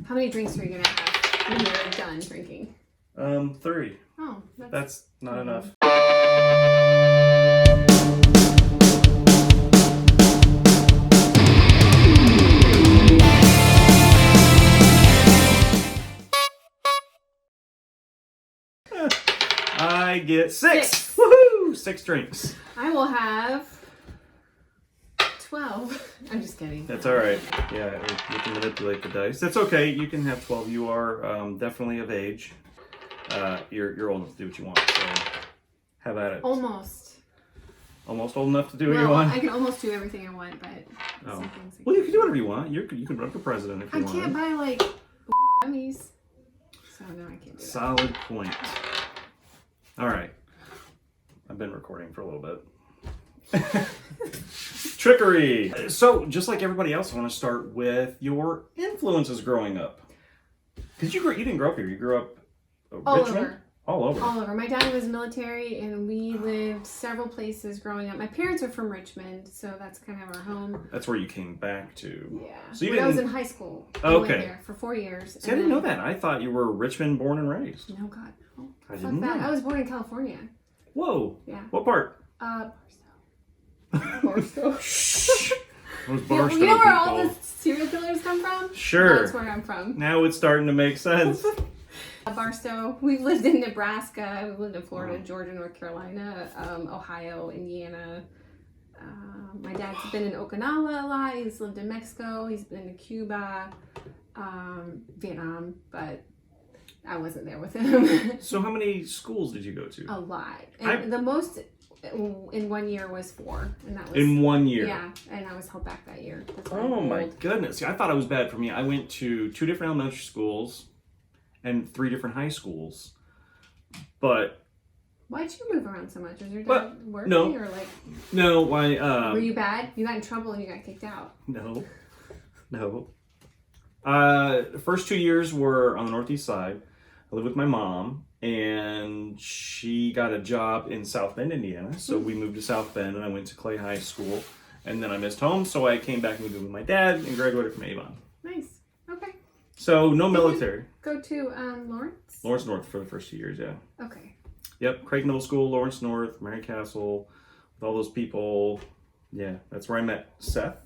How many drinks are you gonna have when you're done drinking? 3. Oh, that's not enough. I get 6. Woohoo! 6 drinks. I will have 12. I'm just kidding. That's all right. Yeah, you can manipulate the dice. That's okay. You can have 12. You are definitely of age. You're old enough to do what you want. So have at it. Almost. Almost old enough to do what you want. I can almost do everything I want, but oh. some things Well, you can do whatever you want. You can run for president if you want. I can't buy like gummies. So no, I can't do that. Solid point. All right. I've been recording for a little bit. Trickery. So, just like everybody else, I want to start with your influences growing up. Because you didn't grow up here. You grew up Richmond? All over. All over. My dad was military, and we lived several places growing up. My parents are from Richmond, so that's kind of our home. That's where you came back to. Yeah. So when I was in high school. I lived there for 4 years. See, I didn't know that. I thought you were Richmond born and raised. No, God. No. I didn't know. I was born in California. Whoa. Yeah. What part? Barstow. Shh. Those Barstow you know where people. all the serial killers come from? Sure. That's where I'm from. Now it's starting to make sense. Barstow. We've lived in Nebraska. We've lived in Florida, Georgia, North Carolina, Ohio, Indiana. My dad's been in Okinawa a lot. He's lived in Mexico. He's been to Cuba, Vietnam, but I wasn't there with him. So how many schools did you go to? A lot. And the most in 1 year was 4. And that was in 1 year? Yeah, and I was held back that year. Oh my goodness. See, I thought it was bad for me. I went to 2 different elementary schools and 3 different high schools. But why'd you move around so much? Was your dad working or like? No, why? Were you bad? You got in trouble and you got kicked out? No. The first 2 years were on the northeast side. I lived with my mom, and she got a job in South Bend, Indiana. So we moved to South Bend, and I went to Clay High School. And then I missed home, so I came back and moved with my dad and graduated from Avon. Nice. Okay. So no military. Go to Lawrence? Lawrence North for the first 2 years, yeah. Okay. Yep, Craig Middle School, Lawrence North, Mary Castle, with all those people. Yeah, that's where I met Seth,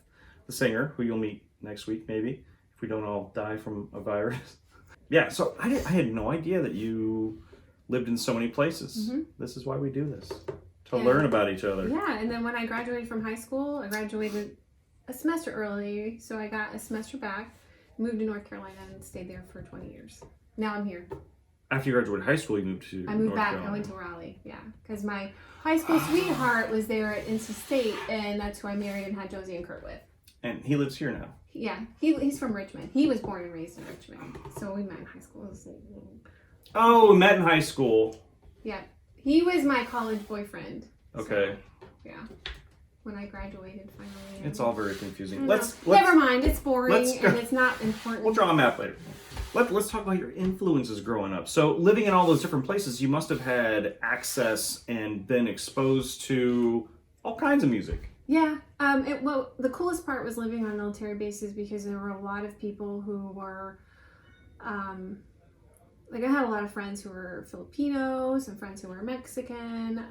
the singer, who you'll meet next week, maybe, if we don't all die from a virus. Yeah, so I had no idea that you lived in so many places. Mm-hmm. This is why we do this, to learn about each other. Yeah, and then when I graduated from high school, I graduated a semester early, so I got a semester back, moved to North Carolina, and stayed there for 20 years. Now I'm here. After you graduated high school, you moved to I moved North back. Carolina. I went to Raleigh, yeah, because my high school sweetheart was there at NC State, and that's who I married and had Josie and Kurt with. And he lives here now. Yeah, he's from Richmond. He was born and raised in Richmond, so we met in high school. Oh, we met in high school. Yeah, he was my college boyfriend. Okay. So, yeah, when I graduated finally. It's all very confusing. Never mind. It's boring and it's not important. We'll draw a map later. Let's talk about your influences growing up. So living in all those different places, you must have had access and been exposed to all kinds of music. Yeah. Well, the coolest part was living on military bases because there were a lot of people who were, like I had a lot of friends who were Filipino, some friends who were Mexican.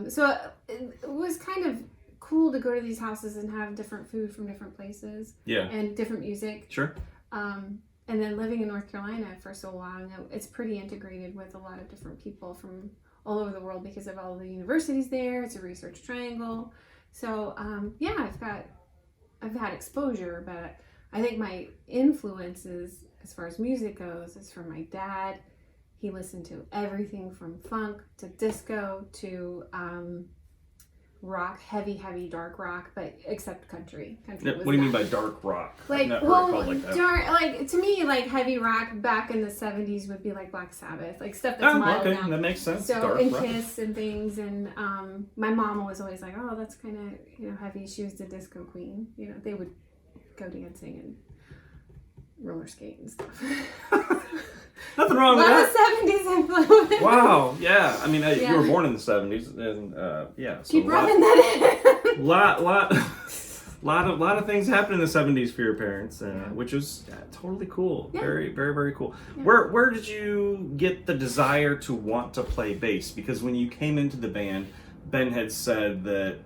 So it was kind of cool to go to these houses and have different food from different places. Yeah. And different music. Sure. And then living in North Carolina for so long, it's pretty integrated with a lot of different people from all over the world because of all the universities there. It's a research triangle. So, yeah, I've had exposure, but I think my influences as far as music goes is from my dad. He listened to everything from funk to disco to rock, heavy dark rock, but except country. What do you mean by dark rock? Like, to me, like heavy rock back in the 70s would be like Black Sabbath, like stuff that's mild now. That makes sense. So dark and rock. Kiss and things, and my mom was always like, "Oh, that's kind of heavy." She was the disco queen. They would go dancing and roller skate and stuff. Nothing wrong with that. 70s influence. Wow, yeah. I mean, you were born in the 70s, and yeah. So keep rubbing that in. Lot lot of things happened in the 70s for your parents, which was totally cool. Yeah. Very, very, very cool. Yeah. Where did you get the desire to want to play bass? Because when you came into the band, Ben had said that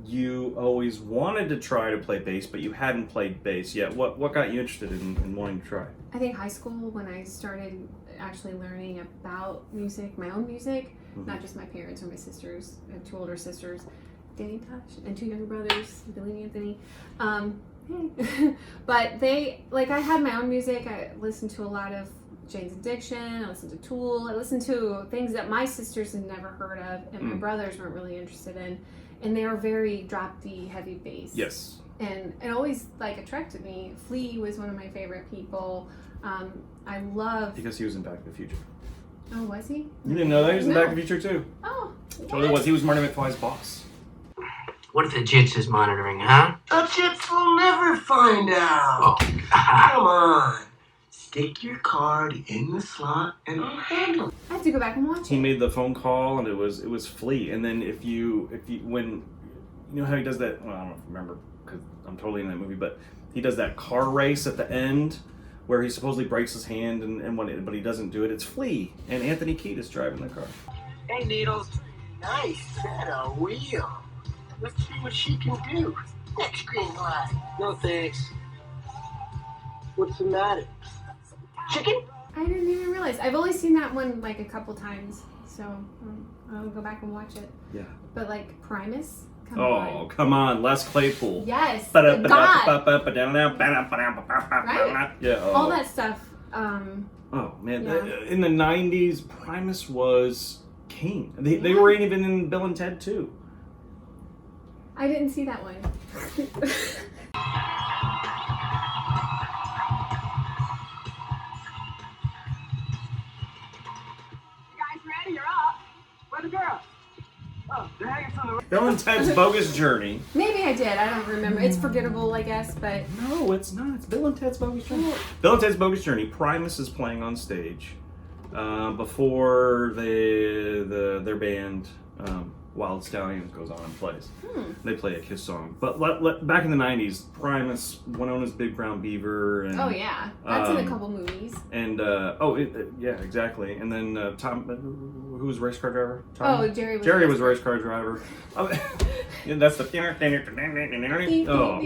you always wanted to try to play bass, but you hadn't played bass yet. What got you interested in wanting to try? I think high school, when I started actually learning about music, my own music, not just my parents or my sisters. I have 2 older sisters, Danny and Tosh, and 2 younger brothers, Billy and Anthony. Hey. But they, like, I had my own music. I listened to a lot of Jane's Addiction, I listened to Tool, I listened to things that my sisters had never heard of and my brothers weren't really interested in. And they were very drop D, heavy bass. Yes. And it always like attracted me. Flea was one of my favorite people. I love. Because he was in Back to the Future. Oh, was he? You didn't know that? He was in Back to the Future too. Oh. Totally was. He was Marty McFly's boss. What if the Jits is monitoring, huh? The Jits will never find out. Oh, Come on. Stick your card in the slot and I'll handle it. I have to go back and watch it. He made the phone call and it was Flea. And then if you when you know how he does that, well, I don't know if you remember because I'm totally in that movie, but he does that car race at the end where he supposedly breaks his hand but he doesn't do it. It's Flea and Anthony Kiedis is driving the car. Hey, Needles. Nice set of wheel. Let's see what she can do. Next green light. No thanks. What's the matter? Chicken? I didn't even realize. I've only seen that one like a couple times, so I'll go back and watch it. Yeah. But like Primus, come Oh, on. come on, Les Claypool. Yes. God. Right. Yeah. Oh. All that stuff. Oh man, Yeah. in the 90s, Primus was king. They were even in Bill and Ted too. I didn't see that one. Bill and Ted's Bogus Journey. Maybe I did. I don't remember. It's forgettable, I guess, but No, it's not. It's Bill and Ted's Bogus Journey. Bill and Ted's Bogus Journey. Primus is playing on stage before their band Wild Stallions goes on and plays. They play a Kiss song. But back in the 90s, Primus, Winona's Big Brown Beaver. And, oh yeah, that's in a couple movies. And yeah, exactly. And then Tom, who was race car driver? Tom? Oh, Jerry was. Jerry was race car driver. Yeah, that's the. Oh,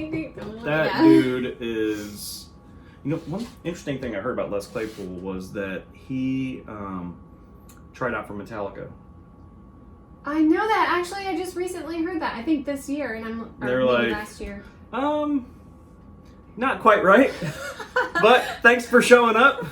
that Yeah. dude is. You know, one interesting thing I heard about Les Claypool was that he tried out for Metallica. I know that. Actually, I just recently heard that. I think this year, or They're maybe like, last year. Not quite right. But thanks for showing up.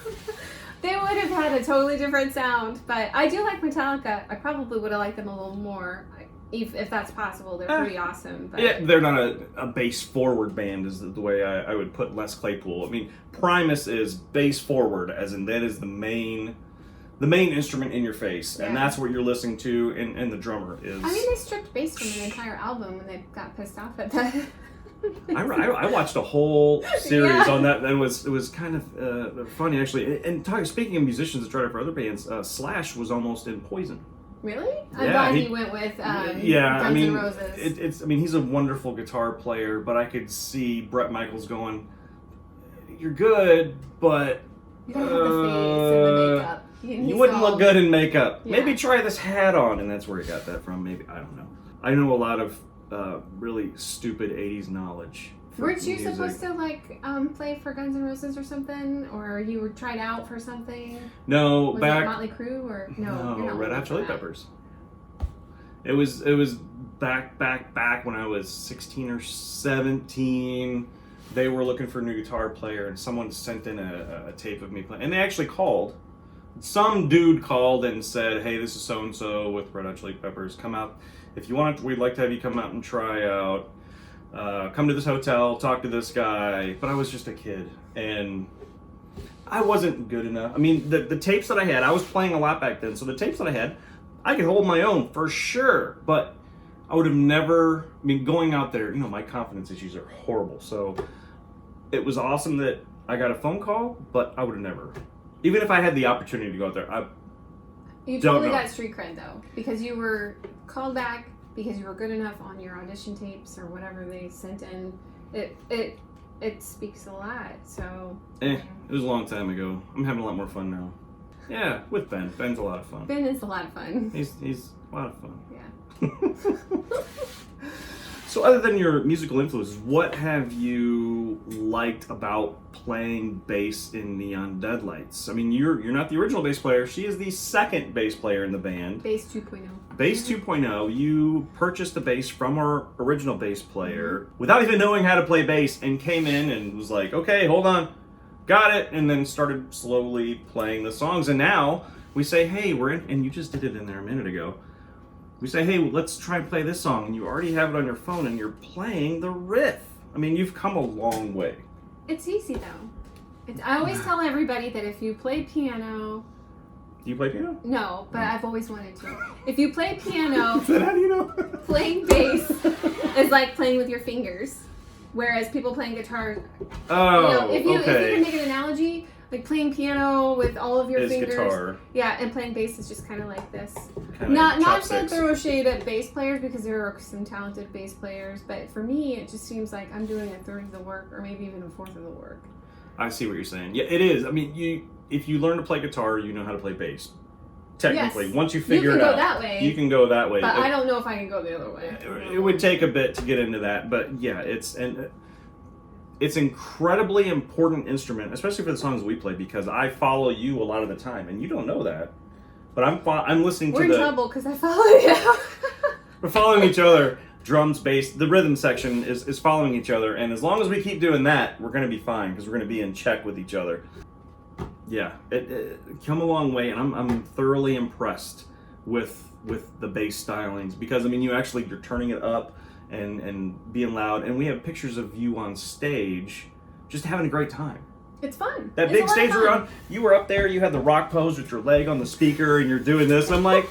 They would have had a totally different sound, but I do like Metallica. I probably would have liked them a little more, if that's possible. They're pretty awesome. But Yeah, they're not a bass forward band is the way I would put Les Claypool. I mean, Primus is bass forward, as in that is the main instrument in your face, and Yeah. that's what you're listening to, and the drummer is. I mean, they stripped bass from the entire album when they got pissed off at that. I watched a whole series Yeah. on that, and it was kind of funny actually. And speaking of musicians that tried for other bands, Slash was almost in Poison. Really? I Yeah, thought he- he went with Yeah, Guns I mean, N' Roses. I mean, he's a wonderful guitar player, but I could see Bret Michaels going, "You're good, but You don't have the face and the makeup. you wouldn't look good in makeup. Yeah. Maybe try this hat on," and that's where he got that from. Maybe, I don't know. I know a lot of really stupid '80s knowledge. from Weren't you music. supposed to play for Guns N' Roses or something, or you were tried out for something? No, Was back it Motley Crue or no? You're not Red looking Hot for Chili that. Peppers. It was back when I was 16 or 17. They were looking for a new guitar player, and someone sent in a tape of me playing. And they actually called. Some dude called and said, "Hey, this is so and so with Red Hot Chili Peppers. Come out if you want. We'd like to have you come out and try out. Come to this hotel, talk to this guy." But I was just a kid, and I wasn't good enough. I mean, the tapes that I had, I was playing a lot back then, so the tapes that I had, I could hold my own for sure, but I would have never, I mean, going out there, you know, my confidence issues are horrible, so it was awesome that I got a phone call, but I would have never, even if I had the opportunity to go out there, You Don't totally know. got street cred though, because you were called back because you were good enough on your audition tapes or whatever they sent in, it speaks a lot. So It was a long time ago. I'm having a lot more fun now. Yeah, with Ben. Ben's a lot of fun. Ben is a lot of fun. He's a lot of fun. Yeah. So other than your musical influences, what have you liked about playing bass in Neon Deadlights? I mean, you're not the original bass player. She is the second bass player in the band. Bass 2.0. Bass 2.0, you purchased the bass from our original bass player without even knowing how to play bass and came in and was like, okay, hold on, got it, and then started slowly playing the songs. And now we say, hey, we're in, and you just did it in there a minute ago. We say, hey, let's try and play this song, and you already have it on your phone, and you're playing the riff. I mean, you've come a long way. It's easy though. I always tell everybody that if you play piano, Do you play piano? no, but I've always wanted to. If you play piano, How do you know? playing bass is like playing with your fingers, whereas people playing guitar, Oh, if you okay. can make an analogy, like playing piano with all of your Is fingers, guitar. yeah, and playing bass is just kind of like this. Kinda Not to chopsticks. throw shade at bass players because there are some talented bass players, but for me, it just seems like I'm doing a third of the work, or maybe even a fourth of the work. I see what you're saying. Yeah, it is. I mean, if you learn to play guitar, you know how to play bass. Technically, Yes. once you figure You it can out, go that way, you can go that way. but I don't know if I can go the other way. It would take a bit to get into that, but yeah, it's incredibly important instrument, especially for the songs we play, because I follow you a lot of the time, and you don't know that, but I'm listening We're to in trouble because I follow you. we're following each other. Drums, bass, the rhythm section is following each other, and as long as we keep doing that, we're going to be fine because we're going to be in check with each other. Yeah, it come a long way, and I'm thoroughly impressed with the bass stylings, because I mean, you're turning it up and being loud, and we have pictures of you on stage just having a great time. It's fun. That It's big a lot of stage we're fun. on, you were up there, you had the rock pose with your leg on the speaker, and you're doing this, and I'm like,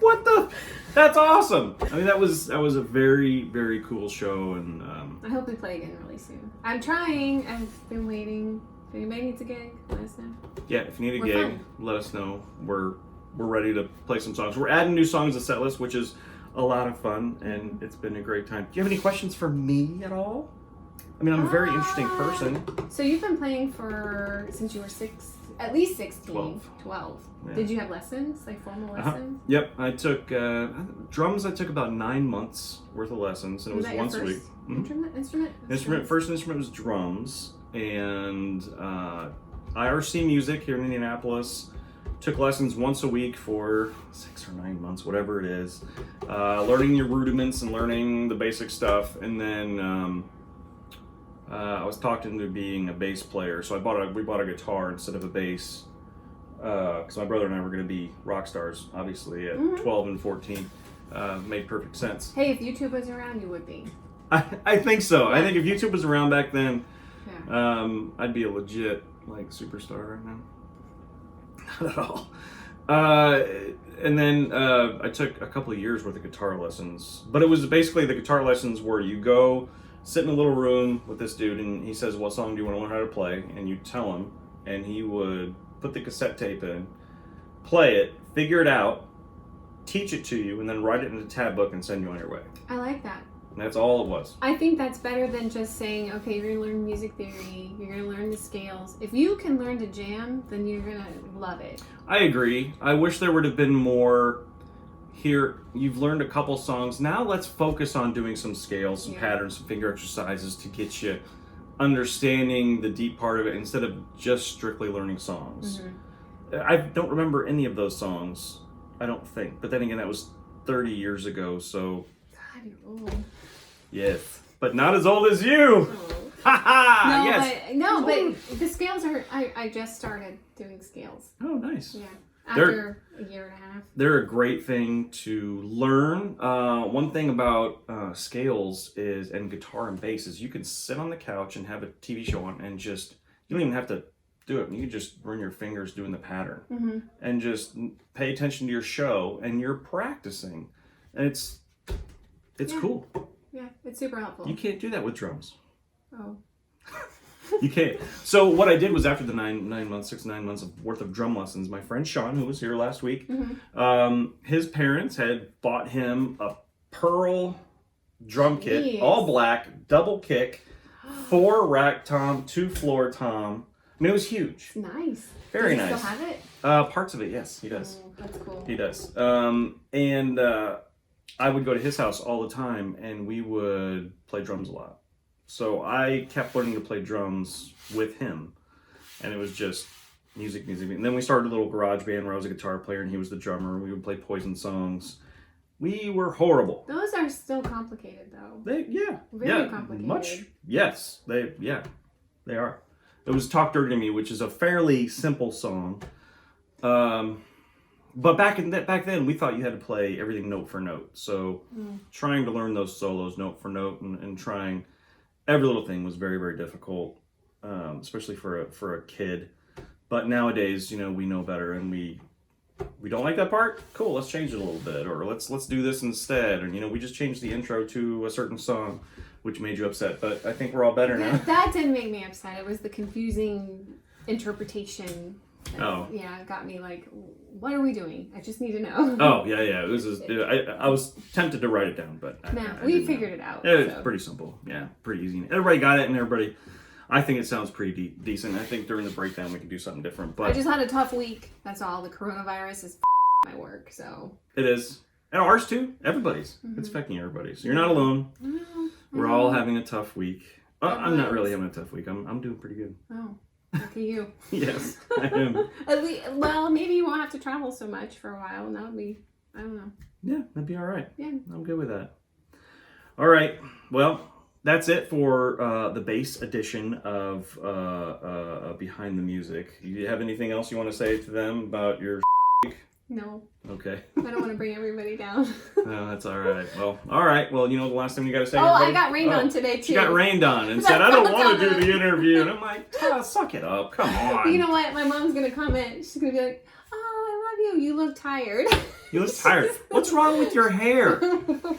what the? That's awesome. I mean, that was a very, very cool show, and I hope we play again really soon. I'm trying. I've been waiting. If anybody needs a gig, let us know. yeah, if you need a We're gig, fun. let us know. We're ready to play some songs. We're adding new songs to set list, which is a lot of fun, and it's been a great time. Do you have any questions for me at all? I mean, I'm a very interesting person. So you've been playing since you were at least 16. 12. Yeah. Did you have lessons, like formal lessons? Yep, I took drums. I took about 9 months worth of lessons, and it was that once your a week. first instrument? First instrument was drums, and IRC music here in Indianapolis. Took lessons once a week for 6 or 9 months, whatever it is, learning your rudiments and learning the basic stuff, and then I was talked into being a bass player, so we bought a guitar instead of a bass, because my brother and I were going to be rock stars, obviously, at 12 and 14. Made perfect sense. Hey, if YouTube was around, you would be. I think so. I think if YouTube was around back then, Yeah. I'd be a legit superstar right now. Not at all. And then I took a couple of years worth of guitar lessons, but it was basically the guitar lessons where you go sit in a little room with this dude, and he says, what song do you want to learn how to play? And you tell him, and he would put the cassette tape in, play it, figure it out, teach it to you, and then write it in a tab book and send you on your way. I like that. And that's all it was. I think that's better than just saying, okay, you're going to learn music theory, you're going to learn the scales. If you can learn to jam, then you're going to love it. I agree. I wish there would have been more. Here, you've learned a couple songs. Now let's focus on doing some scales, some patterns, some finger exercises to get you understanding the deep part of it instead of just strictly learning songs. I don't remember any of those songs, I don't think. But then again, that was 30 years ago, so... God, you're old. Yes. But not as old as you! Ha ha! Yes! But the scales are... I just started doing scales. Oh, nice. Yeah. After a year and a half. They're a great thing to learn. One thing about scales and guitar and bass is you can sit on the couch and have a TV show on and just, you don't even have to do it. You can just run your fingers doing the pattern and just pay attention to your show, and you're practicing. And it's cool. Yeah, it's super helpful. You can't do that with drums. Oh. You can't. So what I did was, after the 6 to 9 months of worth of drum lessons, my friend Sean, who was here last week, his parents had bought him a pearl drum kit, all black, double kick, 4 rack tom, 2 floor tom. I mean, it was huge. Nice. Very Does he nice. still have it? Parts of it, yes, he does. Oh, that's cool. He does. And I would go to his house all the time, and we would play drums a lot. So I kept learning to play drums with him, and it was just music. And then we started a little garage band where I was a guitar player and he was the drummer. We would play Poison songs. We were horrible. Those are still complicated, though. Very complicated. Yes, they are. It was "Talk Dirty to Me," which is a fairly simple song. But back then, we thought you had to play everything note for note. So trying to learn those solos note for note and trying every little thing was very, very difficult, especially for a kid. But nowadays, we know better, and we don't like that part. Cool, let's change it a little bit, or let's do this instead. And we just changed the intro to a certain song, which made you upset. But I think we're all better now. That didn't make me upset. It was the confusing interpretation. It got me like, what are we doing? I just need to know. Oh yeah. It was. I was tempted to write it down, but we figured it out. It's pretty simple. Yeah, pretty easy. Everybody got it, and everybody. I think it sounds pretty decent. I think during the breakdown we can do something different. But I just had a tough week. That's all. The coronavirus is my work, so it is, and ours too. Everybody's. It's affecting everybody. So you're not alone. We're all having a tough week. I'm not really having a tough week. I'm doing pretty good. Oh. Lucky you. Yes, I am. Well, maybe you won't have to travel so much for a while, and that would be, I don't know. Yeah, that'd be all right. Yeah. I'm good with that. All right. Well, that's it for the bass edition of Behind the Music. Do you have anything else you want to say to them about your No. Okay. I don't want to bring everybody down. No, that's all right. Well, all right. Well, the last thing you got to say. Oh, everybody? I got rained on today, too. She got rained on and said, I don't want to do the interview. And I'm like, suck it up. Come on. You know what? My mom's going to comment. She's going to be like, oh, I love you. You look tired. You look tired. What's wrong with your hair?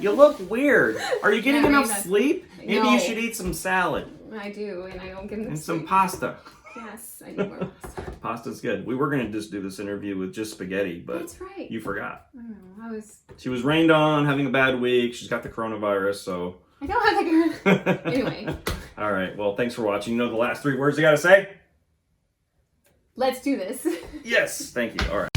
You look weird. Are you getting enough sleep? Maybe you should eat some salad. I do, and I don't get enough And sleep. some pasta. Yes, I do more pasta. Pasta's good. We were going to just do this interview with just spaghetti, but that's right. You forgot. I don't know. She was rained on, having a bad week. She's got the coronavirus, so. I don't have the Anyway. All right. Well, thanks for watching. You know the last 3 words you got to say? Let's do this. Yes. Thank you. All right.